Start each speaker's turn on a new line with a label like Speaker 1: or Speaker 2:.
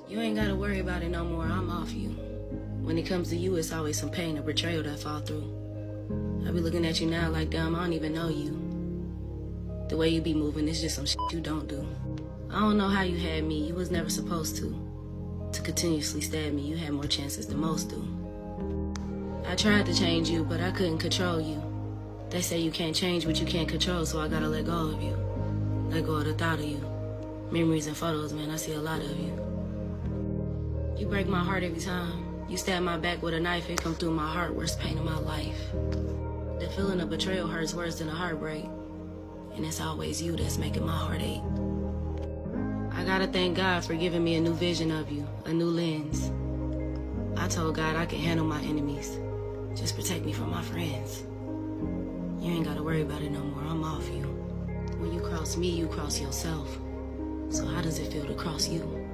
Speaker 1: You ain't gotta worry about it no more, I'm off you. When it comes to you, it's always some pain or betrayal that fall through. I be looking at you now like, damn, I don't even know you. The way you be moving is just some shit you don't do. I don't know how you had me, you was never supposed to continuously stab me. You had more chances than most do. I tried to change you, but I couldn't control you. They say you can't change what you can't control, so I gotta let go of you. Let go of the thought of you. Memories and photos, man, I see a lot of you. You break my heart every time. You stab my back with a knife, it come through my heart, worst pain of my life. The feeling of betrayal hurts worse than a heartbreak. And it's always you that's making my heart ache. I gotta thank God for giving me a new vision of you, a new lens. I told God I can handle my enemies. Just protect me from my friends. You ain't gotta worry about it no more, I'm off you. When you cross me, you cross yourself. So how does it feel to cross you?